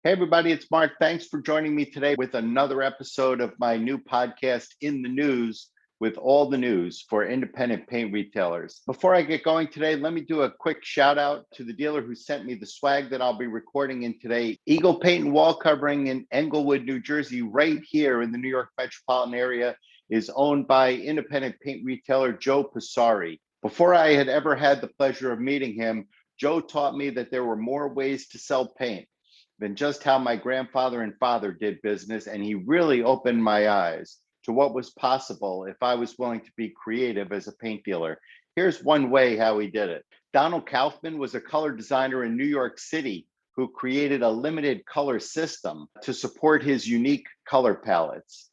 Hey, everybody, it's Mark. Thanks for joining me today with another episode of my new podcast, In the News, with all the news for independent paint retailers. Before I get going today, let me do a quick shout out to the dealer who sent me the swag that I'll be recording in today. Eagle Paint and Wall Covering in Englewood, New Jersey, right here in the New York metropolitan area, is owned by independent paint retailer Joe Passari. Before I had ever had the pleasure of meeting him, Joe taught me that there were more ways to sell paint than just how my grandfather and father did business. And he really opened my eyes to what was possible if I was willing to be creative as a paint dealer. Here's one way how he did it. Donald Kaufman was a color designer in New York City who created a limited color system to support his unique color palettes.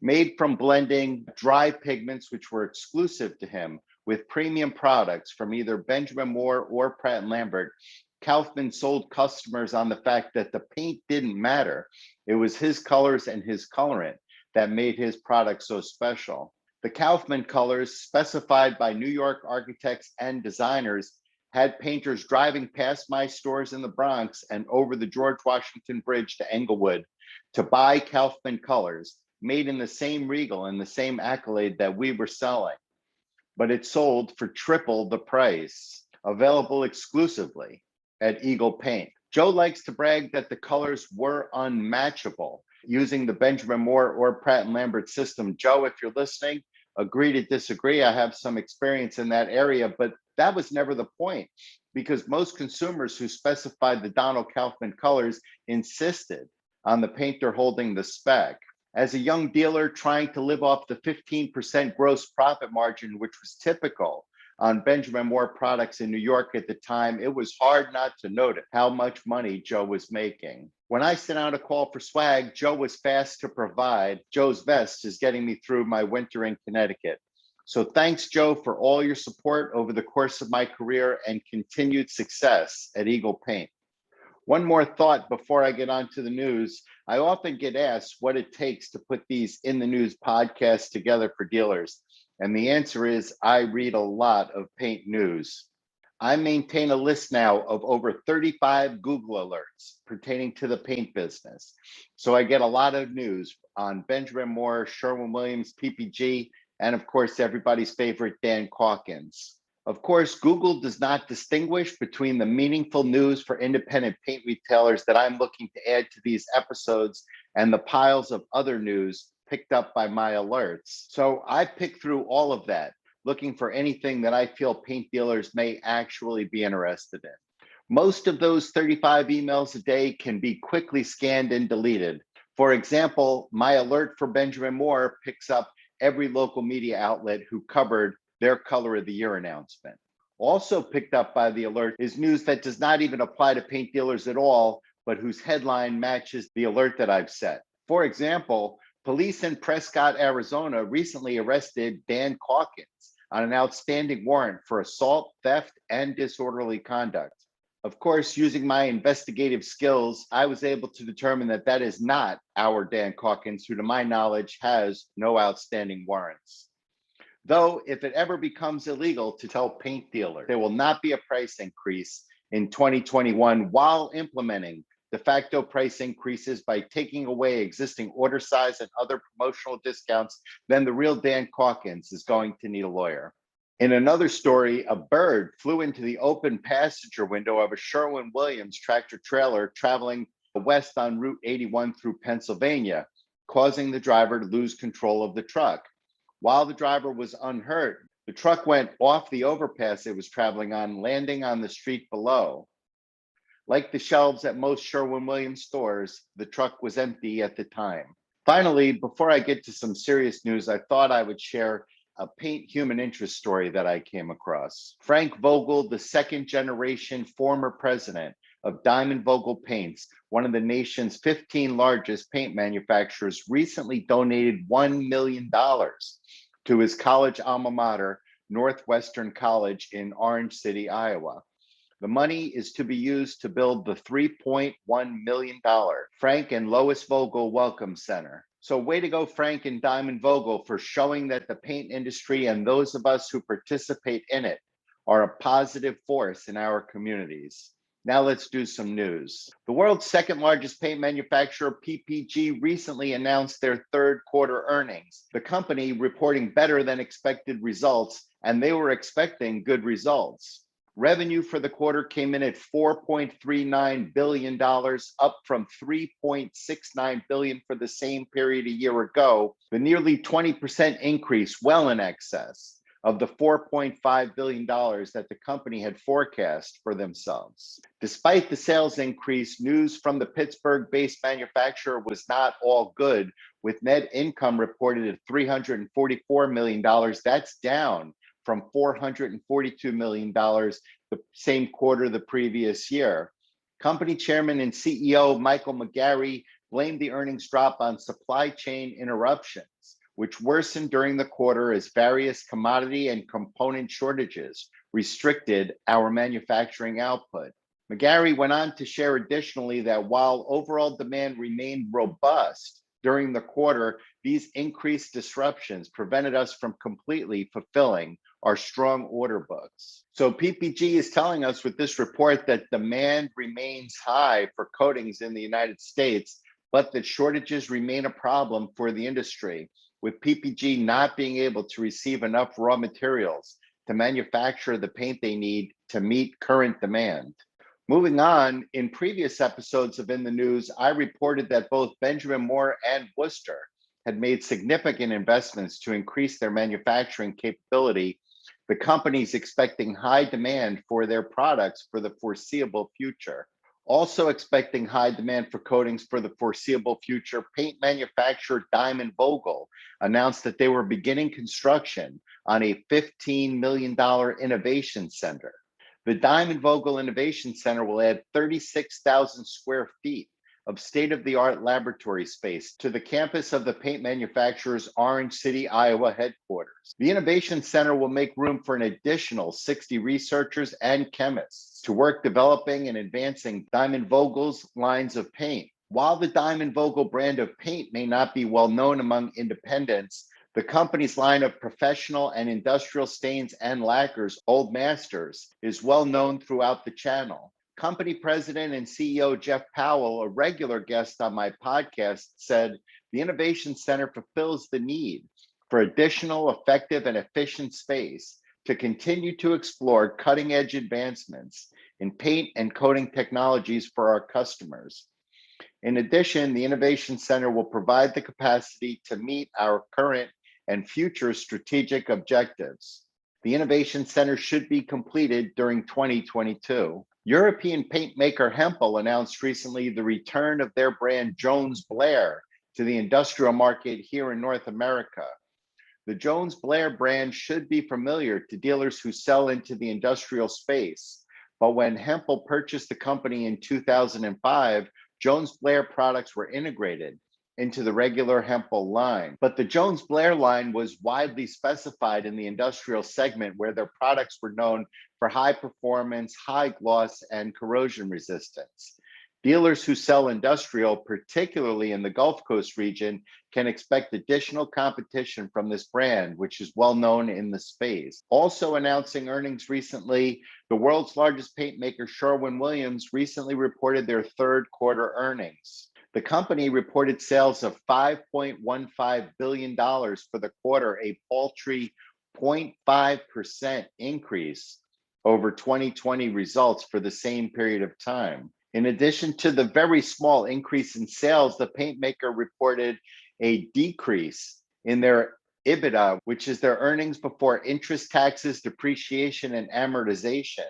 Made from blending dry pigments, which were exclusive to him, with premium products from either Benjamin Moore or Pratt and Lambert, Kaufman sold customers on the fact that the paint didn't matter. It was his colors and his colorant that made his product so special. The Kaufman colors, specified by New York architects and designers, had painters driving past my stores in the Bronx and over the George Washington Bridge to Englewood to buy Kaufman colors, made in the same regal and the same accolade that we were selling. But it sold for triple the price, available exclusively at Eagle Paint. Joe likes to brag that the colors were unmatchable using the Benjamin Moore or Pratt and Lambert system. Joe, if you're listening, agree to disagree. I have some experience in that area, but that was never the point because most consumers who specified the Donald Kaufman colors insisted on the painter holding the spec. As a young dealer trying to live off the 15% gross profit margin, which was typical on Benjamin Moore products in New York at the time, it was hard not to notice how much money Joe was making. When I sent out a call for swag, Joe was fast to provide. Joe's vest is getting me through my winter in Connecticut. So thanks, Joe, for all your support over the course of my career and continued success at Eagle Paint. One more thought before I get on to the news. I often get asked what it takes to put these in the news podcasts together for dealers. And the answer is I read a lot of paint news. I maintain a list now of over 35 Google alerts pertaining to the paint business. So I get a lot of news on Benjamin Moore, Sherwin-Williams, PPG, and of course, everybody's favorite Dan Calkins. Of course, Google does not distinguish between the meaningful news for independent paint retailers that I'm looking to add to these episodes and the piles of other news picked up by my alerts. So I pick through all of that, looking for anything that I feel paint dealers may actually be interested in. Most of those 35 emails a day can be quickly scanned and deleted. For example, my alert for Benjamin Moore picks up every local media outlet who covered their color of the year announcement. Also picked up by the alert is news that does not even apply to paint dealers at all, but whose headline matches the alert that I've set. For example, police in Prescott, Arizona recently arrested Dan Calkins on an outstanding warrant for assault, theft, and disorderly conduct. Of course, using my investigative skills, I was able to determine that that is not our Dan Calkins, who to my knowledge has no outstanding warrants. Though, if it ever becomes illegal to tell paint dealers there will not be a price increase in 2021 while implementing de facto price increases by taking away existing order size and other promotional discounts, then the real Dan Calkins is going to need a lawyer. In another story, a bird flew into the open passenger window of a Sherwin-Williams tractor trailer traveling west on Route 81 through Pennsylvania, causing the driver to lose control of the truck. While the driver was unhurt, the truck went off the overpass it was traveling on, landing on the street below. Like the shelves at most Sherwin-Williams stores, the truck was empty at the time. Finally, before I get to some serious news, I thought I would share a paint human interest story that I came across. Frank Vogel, the second generation former president of Diamond Vogel Paints, one of the nation's 15 largest paint manufacturers, recently donated $1 million to his college alma mater, Northwestern College in Orange City, Iowa. The money is to be used to build the $3.1 million Frank and Lois Vogel Welcome Center. So way to go, Frank and Diamond Vogel, for showing that the paint industry and those of us who participate in it are a positive force in our communities. Now let's do some news. The world's second largest paint manufacturer, PPG, recently announced their third quarter earnings. The company reporting better than expected results, and they were expecting good results. Revenue for the quarter came in at $4.39 billion, up from $3.69 billion for the same period a year ago, the nearly 20% increase, well in excess of the $4.5 billion that the company had forecast for themselves. Despite the sales increase, news from the Pittsburgh-based manufacturer was not all good, with net income reported at $344 million. That's down from $442 million the same quarter the previous year. Company chairman and CEO Michael McGarry blamed the earnings drop on supply chain interruptions, which worsened during the quarter as various commodity and component shortages restricted our manufacturing output. McGarry went on to share additionally that while overall demand remained robust during the quarter, these increased disruptions prevented us from completely fulfilling our strong order books. So PPG is telling us with this report that demand remains high for coatings in the United States, but that shortages remain a problem for the industry, with PPG not being able to receive enough raw materials to manufacture the paint they need to meet current demand. Moving on, in previous episodes of In the News, I reported that both Benjamin Moore and Worcester had made significant investments to increase their manufacturing capability. The company's expecting high demand for their products for the foreseeable future. Also expecting high demand for coatings for the foreseeable future, paint manufacturer Diamond-Vogel announced that they were beginning construction on a $15 million innovation center. The Diamond-Vogel Innovation Center will add 36,000 square feet of state-of-the-art laboratory space to the campus of the paint manufacturer's Orange City, Iowa headquarters. The Innovation Center will make room for an additional 60 researchers and chemists to work developing and advancing Diamond-Vogel's lines of paint. While the Diamond-Vogel brand of paint may not be well known among independents, the company's line of professional and industrial stains and lacquers, Old Masters, is well known throughout the channel. Company president and CEO Jeff Powell, a regular guest on my podcast, said the Innovation Center fulfills the need for additional effective and efficient space to continue to explore cutting-edge advancements in paint and coating technologies for our customers. In addition, the Innovation Center will provide the capacity to meet our current and future strategic objectives. The Innovation Center should be completed during 2022. European paint maker Hempel announced recently the return of their brand Jones Blair to the industrial market here in North America. The Jones Blair brand should be familiar to dealers who sell into the industrial space, but when Hempel purchased the company in 2005, Jones Blair products were integrated into the regular Hempel line. But the Jones Blair line was widely specified in the industrial segment where their products were known for high performance, high gloss, and corrosion resistance. Dealers who sell industrial, particularly in the Gulf Coast region, can expect additional competition from this brand, which is well known in the space. Also announcing earnings recently, the world's largest paint maker, Sherwin-Williams, recently reported their third quarter earnings. The company reported sales of $5.15 billion for the quarter, a paltry 0.5% increase over 2020 results for the same period of time. In addition to the very small increase in sales, the paint maker reported a decrease in their EBITDA, which is their earnings before interest, taxes, depreciation, and amortization.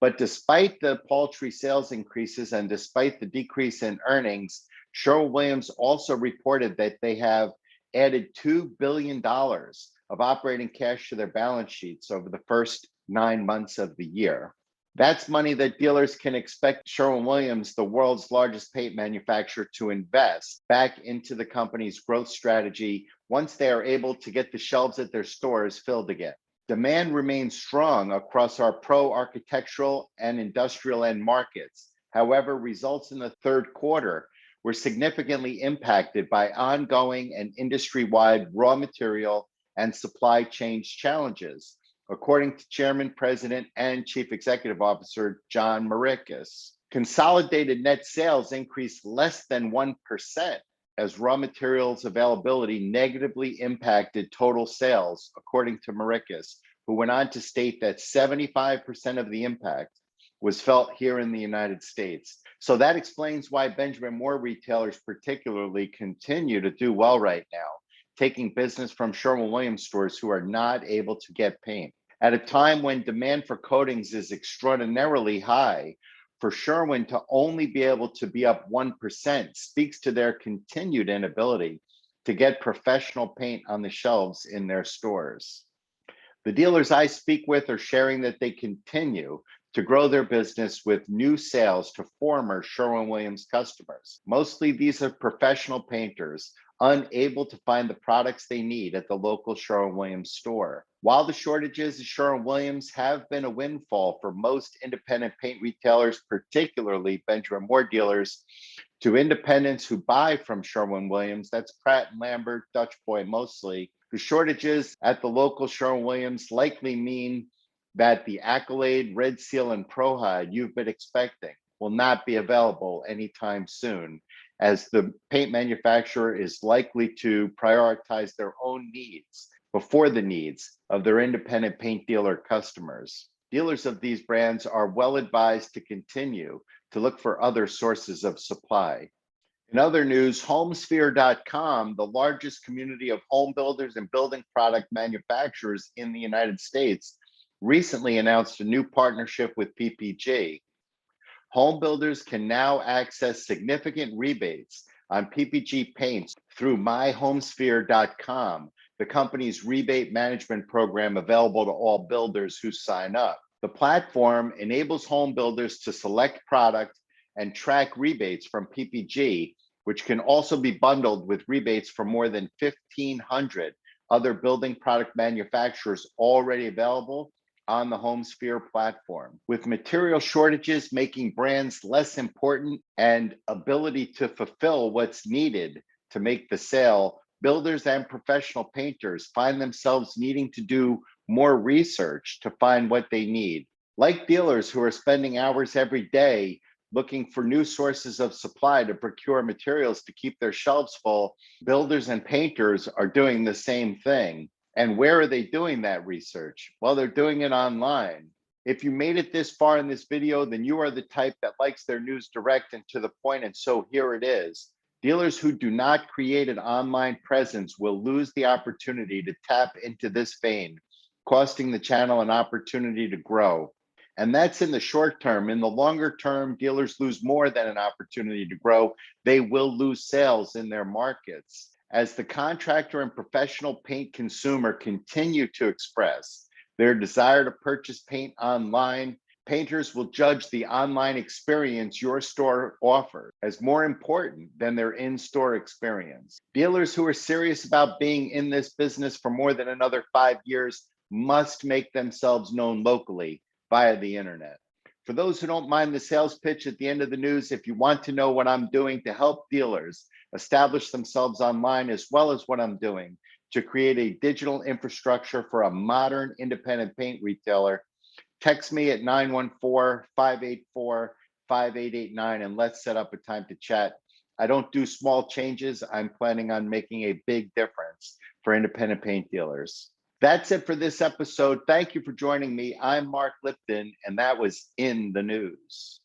But despite the paltry sales increases and despite the decrease in earnings, Sherwin-Williams also reported that they have added $2 billion of operating cash to their balance sheets over the first 9 months of the year. That's money that dealers can expect Sherwin-Williams, the world's largest paint manufacturer, to invest back into the company's growth strategy once they are able to get the shelves at their stores filled again. Demand remains strong across our pro architectural and industrial end markets. However, results in the third quarter were significantly impacted by ongoing and industry-wide raw material and supply chain challenges, according to Chairman, President, and Chief Executive Officer John Mauricus. Consolidated net sales increased less than 1% as raw materials availability negatively impacted total sales, according to Mauricus, who went on to state that 75% of the impact was felt here in the United States. So that explains why Benjamin Moore retailers particularly continue to do well right now, taking business from Sherwin-Williams stores who are not able to get paint. At a time when demand for coatings is extraordinarily high, for Sherwin to only be able to be up 1% speaks to their continued inability to get professional paint on the shelves in their stores. The dealers I speak with are sharing that they continue to grow their business with new sales to former Sherwin-Williams customers. Mostly these are professional painters unable to find the products they need at the local Sherwin-Williams store. While the shortages of Sherwin-Williams have been a windfall for most independent paint retailers, particularly Benjamin Moore dealers, to independents who buy from Sherwin-Williams, that's Pratt & Lambert, Dutch Boy mostly, the shortages at the local Sherwin-Williams likely mean that the Accolade, Red Seal, and ProHide you've been expecting will not be available anytime soon, as the paint manufacturer is likely to prioritize their own needs before the needs of their independent paint dealer customers. Dealers of these brands are well advised to continue to look for other sources of supply. In other news, Homesphere.com, the largest community of home builders and building product manufacturers in the United States, recently announced a new partnership with PPG. Home builders can now access significant rebates on PPG paints through myhomesphere.com, the company's rebate management program available to all builders who sign up. The platform enables home builders to select product and track rebates from PPG, which can also be bundled with rebates from more than 1,500 other building product manufacturers already available on the HomeSphere platform. With material shortages making brands less important and ability to fulfill what's needed to make the sale, builders and professional painters find themselves needing to do more research to find what they need. Like dealers who are spending hours every day looking for new sources of supply to procure materials to keep their shelves full, builders and painters are doing the same thing. And where are they doing that research? Well, they're doing it online. If you made it this far in this video, then you are the type that likes their news direct and to the point, and so here it is. Dealers who do not create an online presence will lose the opportunity to tap into this vein, costing the channel an opportunity to grow. And that's in the short term. In the longer term, dealers lose more than an opportunity to grow. They will lose sales in their markets. As the contractor and professional paint consumer continue to express their desire to purchase paint online, painters will judge the online experience your store offers as more important than their in-store experience. Dealers who are serious about being in this business for more than another 5 years must make themselves known locally via the internet. For those who don't mind the sales pitch at the end of the news, if you want to know what I'm doing to help dealers establish themselves online, as well as what I'm doing to create a digital infrastructure for a modern independent paint retailer, text me at 914-584-5889 and let's set up a time to chat. I don't do small changes. I'm planning on making a big difference for independent paint dealers. That's it for this episode. Thank you for joining me. I'm Mark Lipton, and that was In the News.